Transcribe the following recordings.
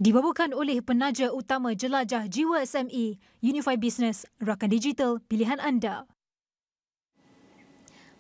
Dibawakan oleh penaja utama jelajah Jiwa SME, Unify Business, rakan digital pilihan anda.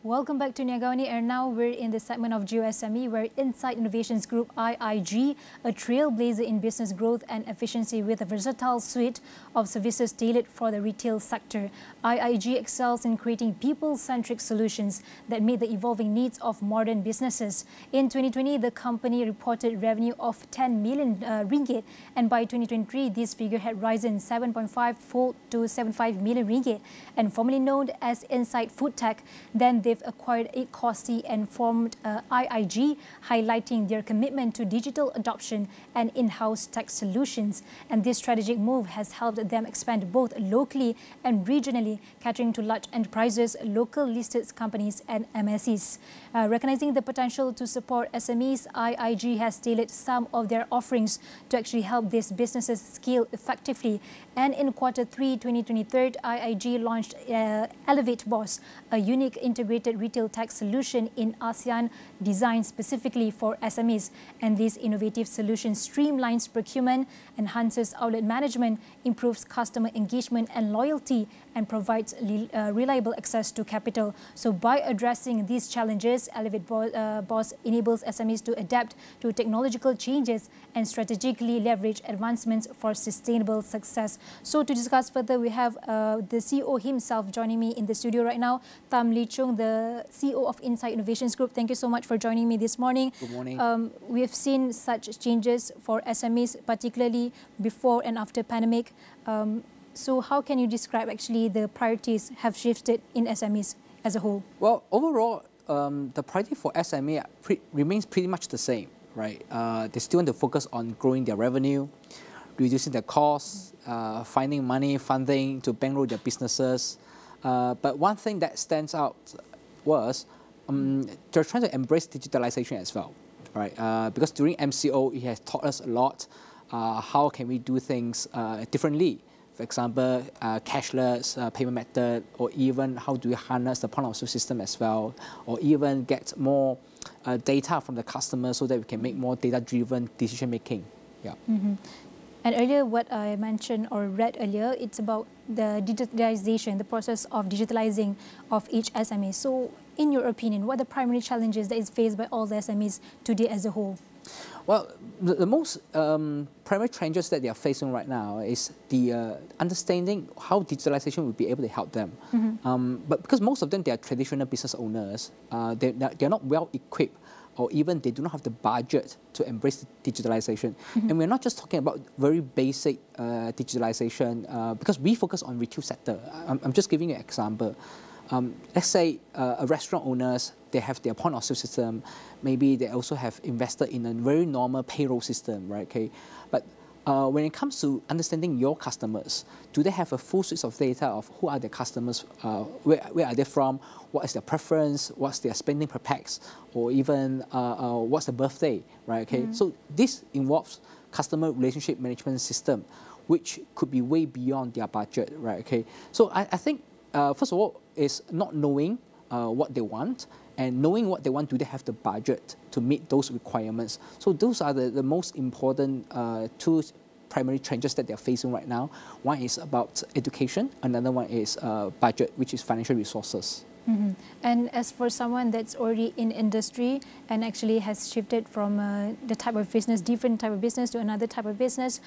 Welcome back to AWANI, and now we're in the segment of Jiwa SME where Incite Innovations Group IIG, a trailblazer in business growth and efficiency with a versatile suite of services tailored for the retail sector. IIG excels in creating people-centric solutions that meet the evolving needs of modern businesses. In 2020, the company reported revenue of 10 million ringgit, and by 2023, this figure had risen 7.5-fold to 75 million ringgit. And formerly known as Incite Food Tech, then they've acquired Ecosy and formed IIG, highlighting their commitment to digital adoption and in-house tech solutions. And this strategic move has helped them expand both locally and regionally, catering to large enterprises, local listed companies and MSEs. Recognizing the potential to support SMEs, IIG has tailored some of their offerings to actually help these businesses scale effectively. And in Q3 2023, IIG launched Elevate Boss, a unique integrated retail tech solution in ASEAN designed specifically for SMEs. And this innovative solution streamlines procurement, enhances outlet management, improves customer engagement and loyalty, and provides reliable access to capital. So by addressing these challenges, Elevate Boss enables SMEs to adapt to technological changes and strategically leverage advancements for sustainable success. So to discuss further, we have the CEO himself joining me in the studio right now, Tham Lih Chung, the CEO of Incite Innovations Group. Thank you so much for joining me this morning. Good morning. We have seen such changes for SMEs, particularly before and after pandemic. So how can you describe actually the priorities have shifted in SMEs as a whole? Well, overall, the priority for SME remains pretty much the same, right? They still want to focus on growing their revenue, reducing their costs, finding money, funding to bankroll their businesses. But one thing that stands out was they're trying to embrace digitalization as well, right? Because during MCO, it has taught us a lot. How can we do things differently? For example, cashless payment method, or even how do we harness the point of sale system as well, or even get more data from the customer so that we can make more data-driven decision making. Yeah. Mm-hmm. And earlier, what I mentioned or read earlier, it's about the digitalization, the process of digitalizing of each SME. So, in your opinion, what are the primary challenges that is faced by all the SMEs today as a whole? Well, the most primary challenges that they are facing right now is the understanding how digitalization will be able to help them. Mm-hmm. But because most of them, they are traditional business owners, they're not well equipped, or even they do not have the budget to embrace digitalization. Mm-hmm. And we're not just talking about very basic digitalization, because we focus on retail sector. I'm just giving you an example. Let's say a restaurant owners, they have their point of sale system. Maybe they also have invested in a very normal payroll system, right? Okay, but when it comes to understanding your customers, do they have a full suite of data of who are their customers, where are they from, what is their preference, what's their spending per pax, or even what's the birthday, right? Okay, so this involves customer relationship management system, which could be way beyond their budget, right? Okay, so I think first of all is not knowing what they want, and knowing what they want, do they have the budget to meet those requirements? So those are the most important two primary challenges that they're facing right now. One is about education, another one is budget, which is financial resources. Mm-hmm. And as for someone that's already in industry and actually has shifted from the type of business, different type of business to another type of business,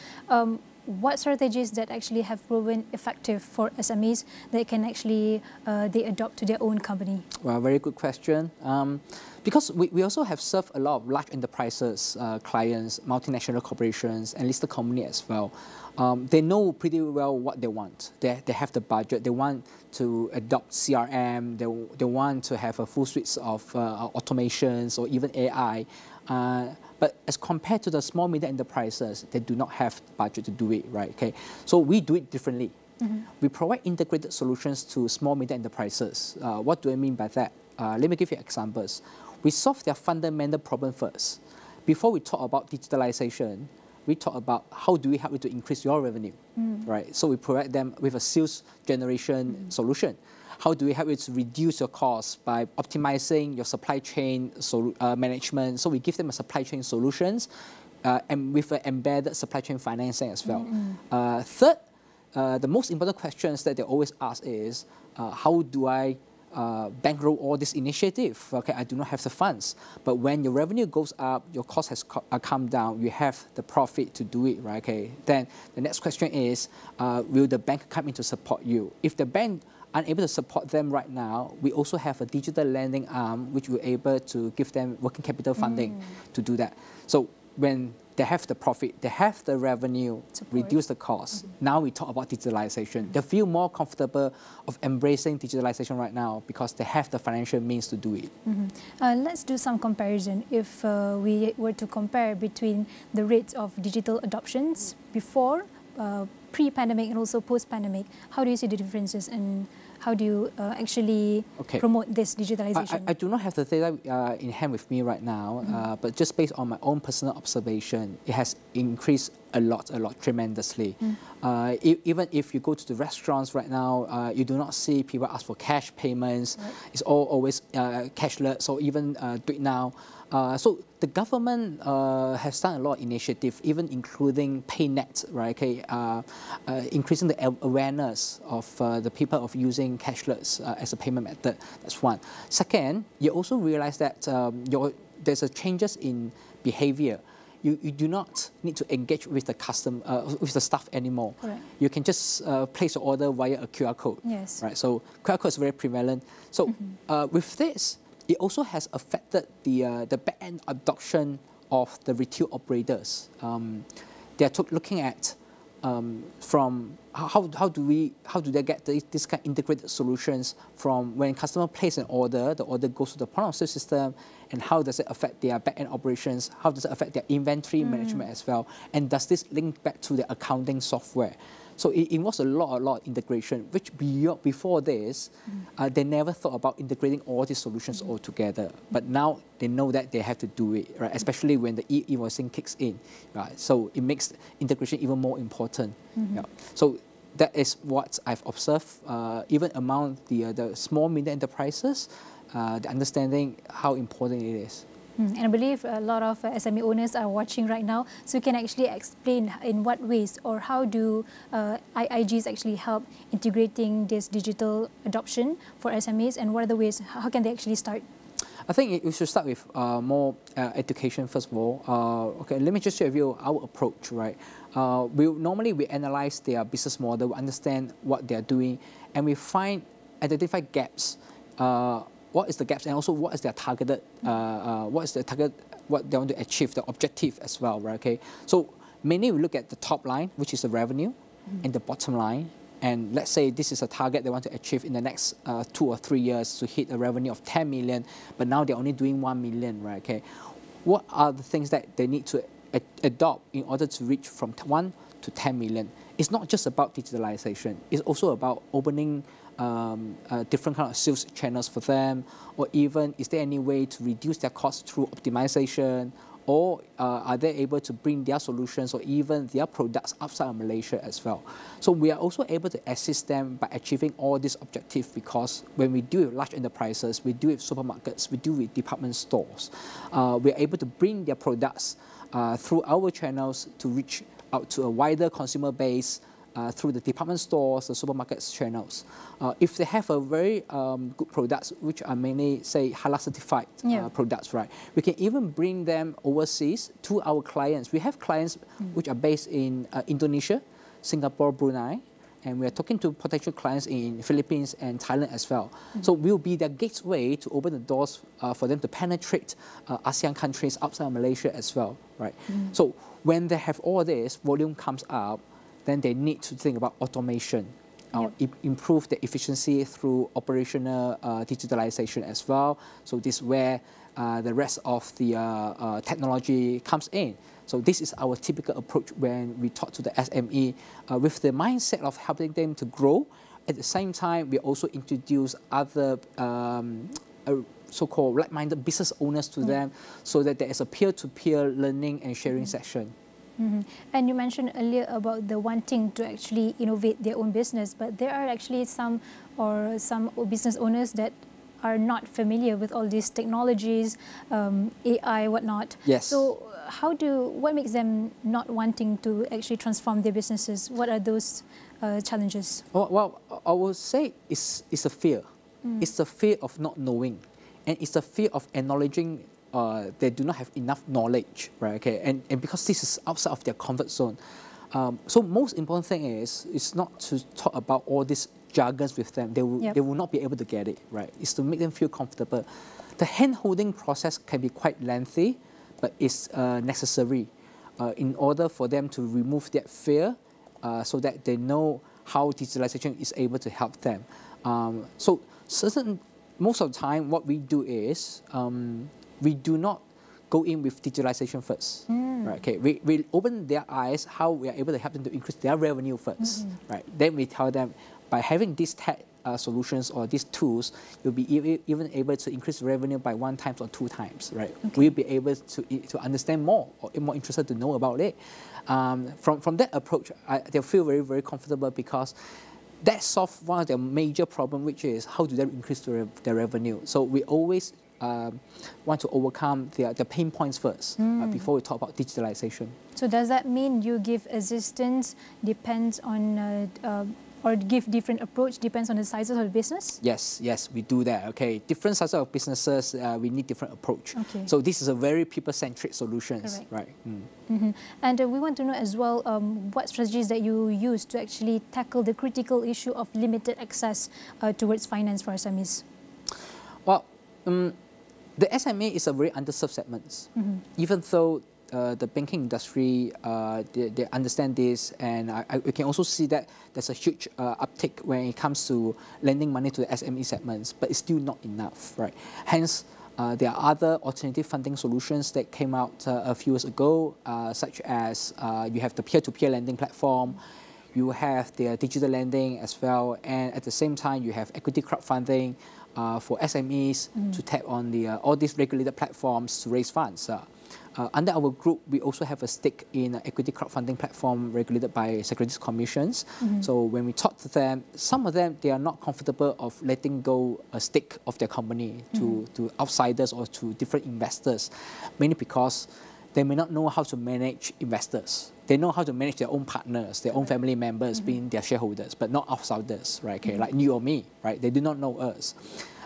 what strategies that actually have proven effective for SMEs that can actually they adopt to their own company? Well, very good question. Because we also have served a lot of large enterprises, clients, multinational corporations, and listed company as well. They know pretty well what they want. They have the budget. They want to adopt CRM. They want to have a full suite of automations or even AI. But as compared to the small medium enterprises, they do not have the budget to do it, right? Okay, so we do it differently. Mm-hmm. We provide integrated solutions to small medium enterprises. What do I mean by that? Let me give you examples. We solve their fundamental problem first. Before we talk about digitalization, we talk about how do we help you to increase your revenue, right? So we provide them with a sales generation solution. How do we help you to reduce your costs by optimizing your supply chain management? So we give them a supply chain solutions and with embedded supply chain financing as well. Third, the most important questions that they always ask is, how do I bankroll all this initiative? Okay, I do not have the funds. But when your revenue goes up, your cost has come down, you have the profit to do it, right? Okay, then the next question is, will the bank come in to support you? If the bank unable to support them right now, we also have a digital lending arm which we're able to give them working capital funding to do that. So when they have the profit, they have the revenue, reduce the cost. Now we talk about digitalization. They feel more comfortable of embracing digitalization right now because they have the financial means to do it. Let's do some comparison. If we were to compare between the rates of digital adoptions before, pre-pandemic and also post-pandemic, how do you see the differences and how do you actually promote this digitalization? I do not have the data in hand with me right now, but just based on my own personal observation, it has increased a lot, tremendously. Even if you go to the restaurants right now, you do not see people ask for cash payments. It's always cashless, or even do it now. So the government has done a lot of initiative, even including PayNet, right? Okay, increasing the awareness of the people of using cashless as a payment method. That's one. Second, you also realize that there's a changes in behavior. You do not need to engage with the with the staff anymore. Correct. You can just place your order via a QR code. Yes. Right. So QR code is very prevalent. So with this, it also has affected the back-end adoption of the retail operators. They are looking at from how do they get this kind of integrated solutions from when customer places an order, the order goes to the point of sale system, and how does it affect their back-end operations? How does it affect their inventory management as well? And does this link back to the accounting software? So it involves a lot of integration, which before this, they never thought about integrating all these solutions all together. But now they know that they have to do it, right? Especially when the e-invoicing kicks in, right? So it makes integration even more important. Yeah. So that is what I've observed, even among the small, medium enterprises, the understanding how important it is. And I believe a lot of SME owners are watching right now, so you can actually explain in what ways or how do IIGs actually help integrating this digital adoption for SMEs, and what are the ways, how can they actually start? I think we should start with more education first of all. Okay, let me just share with you our approach, right? Normally we analyze their business model, we understand what they are doing, and we identify gaps. What is the gaps, and also what is their targeted, what they want to achieve, the objective as well, right? Okay, so mainly we look at the top line, which is the revenue, and the bottom line. And let's say this is a target they want to achieve in the next 2 or 3 years to hit a revenue of 10 million, but now they're only doing 1 million, right? Okay, what are the things that they need to adopt in order to reach from 1 to 10 million? It's not just about digitalization. It's also about opening different kind of sales channels for them, or even is there any way to reduce their costs through optimization, or are they able to bring their solutions or even their products outside of Malaysia as well? So we are also able to assist them by achieving all these objectives, because when we deal with large enterprises, we deal with supermarkets, we deal with department stores, we are able to bring their products through our channels to reach out to a wider consumer base, through the department stores, the supermarkets channels. If they have a very good products, which are mainly, say, halal certified products, right? We can even bring them overseas to our clients. We have clients which are based in Indonesia, Singapore, Brunei, and we are talking to potential clients in Philippines and Thailand as well. So we'll be their gateway to open the doors for them to penetrate ASEAN countries outside of Malaysia as well, right? So when they have all this, volume comes up, then they need to think about automation, improve the efficiency through operational digitalization as well. So this is where the rest of the technology comes in. So this is our typical approach when we talk to the SME with the mindset of helping them to grow. At the same time, we also introduce other so-called like-minded business owners to them, so that there is a peer-to-peer learning and sharing session. And you mentioned earlier about the wanting to actually innovate their own business, but there are actually some business owners that are not familiar with all these technologies, AI, whatnot. Yes. So what makes them not wanting to actually transform their businesses? What are those challenges? Well, I would say it's a fear. It's the fear of not knowing, and it's the fear of acknowledging they do not have enough knowledge, right? Okay, and because this is outside of their comfort zone. So most important thing is not to talk about all these jargons with them. They will not be able to get it, right? It's to make them feel comfortable. The hand-holding process can be quite lengthy, but it's necessary in order for them to remove that fear so that they know how digitalization is able to help them. So most of the time what we do is we do not go in with digitalization first. Right, okay. We open their eyes how we are able to help them to increase their revenue first. Right? Then we tell them by having these tech solutions or these tools, you'll be even able to increase revenue by 1 time or 2 times. Right? Okay. We'll be able to understand more or more interested to know about it. From that approach, they'll feel very, very comfortable because that solves one of their major problems, which is how do they increase their revenue. So we always want to overcome the pain points first before we talk about digitalization. So does that mean you give assistance depends on or give different approach depends on the sizes of the business? Yes, we do that. Okay, different sizes of businesses, we need different approach. Okay. So this is a very people-centric solutions, right? And we want to know as well what strategies that you use to actually tackle the critical issue of limited access towards finance for SMEs. Well, the SME is a very underserved segment. Even though the banking industry, they understand this, and we can also see that there's a huge uptick when it comes to lending money to the SME segments, but it's still not enough, right? Hence, there are other alternative funding solutions that came out a few years ago, such as you have the peer-to-peer lending platform, you have the digital lending as well, and at the same time, you have equity crowdfunding for SMEs to tap on all these regulated platforms to raise funds. Under our group, we also have a stake in an equity crowdfunding platform regulated by Securities Commissions. So when we talk to them, some of them, they are not comfortable of letting go a stake of their company to outsiders or to different investors, mainly because they may not know how to manage investors. They know how to manage their own partners, their own family members being their shareholders, but not outsiders, right? Okay, like you or me, right? They do not know us.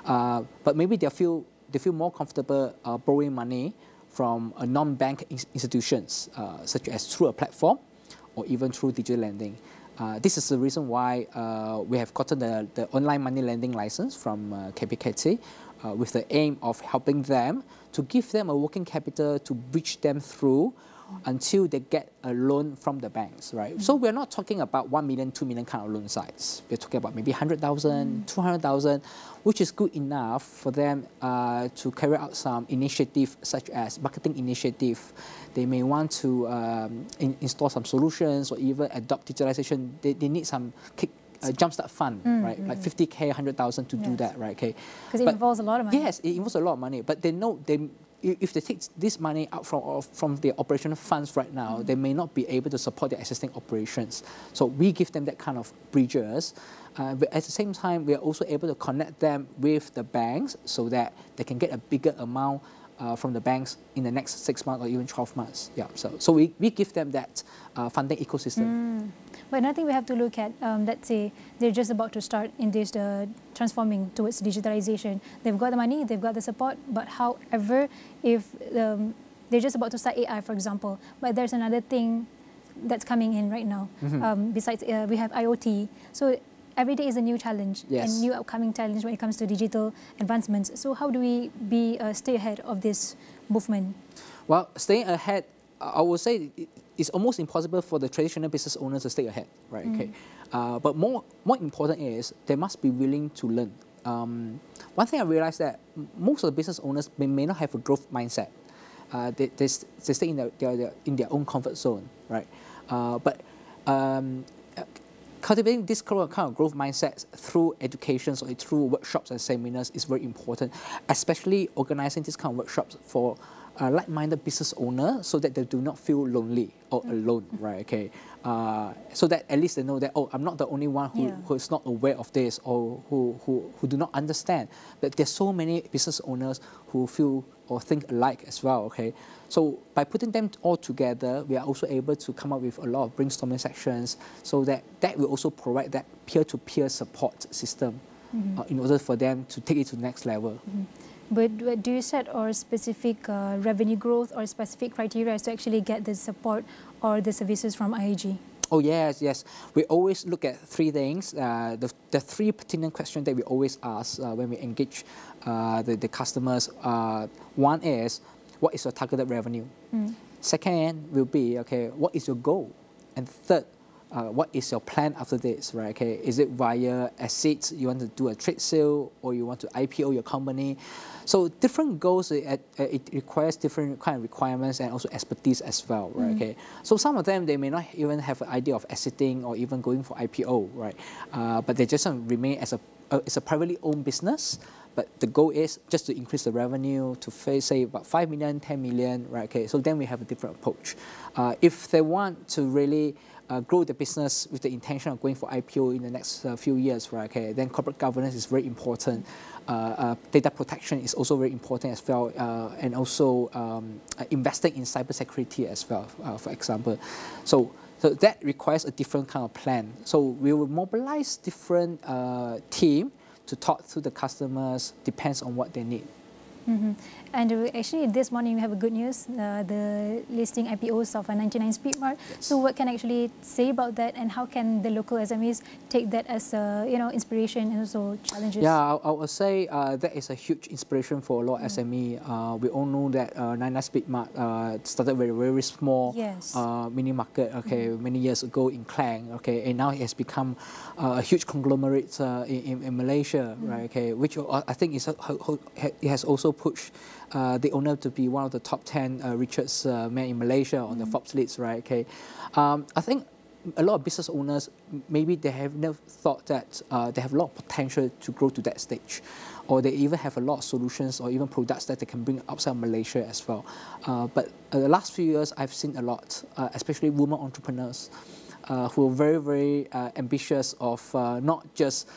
But maybe they feel more comfortable borrowing money from a non-bank institutions, such as through a platform or even through digital lending. This is the reason why we have gotten the online money lending license from KPKT with the aim of helping them to give them a working capital to bridge them through until they get a loan from the banks, right? So we're not talking about 1 million, 2 million kind of loan size. We're talking about maybe 100,000, 200,000, which is good enough for them to carry out some initiative such as marketing initiative. They may want to install some solutions or even adopt digitalization. They need some jumpstart fund, right? Like 50K, 100,000 to do that, right? Okay. Because it involves a lot of money. Yes, it involves a lot of money, but they know if they take this money out from their operational funds right now, they may not be able to support their existing operations. So we give them that kind of bridges. But at the same time, we are also able to connect them with the banks so that they can get a bigger amount from the banks in the next 6 months or even 12 months. Yeah, so we give them that funding ecosystem. But another thing we have to look at, let's say they're just about to start in this transforming towards digitalization. They've got the money, they've got the support, but however, if they're just about to start AI, for example, but there's another thing that's coming in right now. Besides, we have IoT. So every day is a new challenge, and new upcoming challenge when it comes to digital advancements. So how do we stay ahead of this movement? Well, staying ahead, I would say it's almost impossible for the traditional business owners to stay ahead, right? Okay. But more important is they must be willing to learn. One thing I realized that most of the business owners may not have a growth mindset. They stay in their own comfort zone, right? But cultivating this kind of growth mindset through education or through workshops and seminars is very important, especially organizing this kind of workshops for like-minded business owner so that they do not feel lonely or alone, right? Okay, so that at least they know that, oh, I'm not the only one who is not aware of this or who do not understand. But there's so many business owners who feel or think alike as well, okay? So by putting them all together, we are also able to come up with a lot of brainstorming sections so that will also provide that peer-to-peer support system in order for them to take it to the next level. But do you set or specific revenue growth or specific criteria to actually get the support or the services from IAG? Oh yes, yes. We always look at three things. The three pertinent questions that we always ask when we engage the customers. One is, what is your targeted revenue? Second will be, okay, what is your goal? And third, what is your plan after this, right? Okay, is it via assets, you want to do a trade sale, or you want to IPO your company? So different goals, it requires different kind of requirements and also expertise as well, right? Okay, so some of them, they may not even have an idea of exiting or even going for IPO, right? But they just remain as it's a privately owned business. But the goal is just to increase the revenue to say about 5 million, 10 million, right? Okay, so then we have a different approach. If they want to really grow the business with the intention of going for IPO in the next few years, right? Okay, then corporate governance is very important. Data protection is also very important as well, and also investing in cybersecurity as well, for example. So that requires a different kind of plan. So we will mobilize different team to talk to the customers, depends on what they need. And actually, this morning we have a good news, the listing IPOs of a 99 Speed Mart. Yes. So what can actually say about that, and how can the local SMEs take that as inspiration and also challenges? Yeah, I would say that is a huge inspiration for a lot of SME. We all know that 99 Speed Mart started very, very small mini market, okay, many years ago in Klang, okay, and now it has become a huge conglomerate in Malaysia, right? Okay, which I think it has also pushed the owner to be one of the top 10 richest men in Malaysia on the Forbes list, right? Okay, I think a lot of business owners, maybe they have never thought that they have a lot of potential to grow to that stage, or they even have a lot of solutions or even products that they can bring outside Malaysia as well. But the last few years, I've seen a lot, especially women entrepreneurs, who are very, very ambitious of not just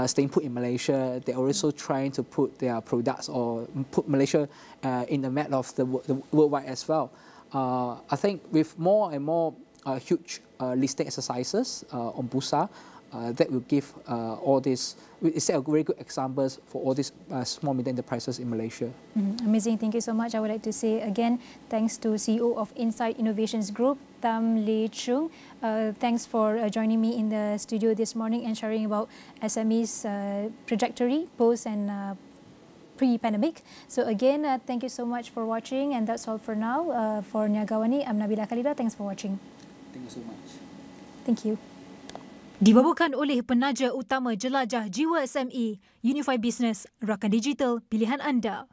staying put in Malaysia. They're also trying to put their products or put Malaysia in the map of the worldwide as well. I think with more and more huge listing exercises on Bursa, that will give all these, it's a very good examples for all these small medium enterprises in Malaysia. Amazing, thank you so much. I would like to say again, thanks to CEO of Incite Innovations Group, Tham Lih Chung. Thanks for joining me in the studio this morning and sharing about SME's trajectory, post and pre-pandemic. So again, thank you so much for watching, and that's all for now. For AWANI, I'm Nabila Khalida. Thanks for watching. Thank you so much. Thank you. Dibawakan oleh penaja utama jelajah Jiwa SME, Unify Business, rakan digital pilihan anda.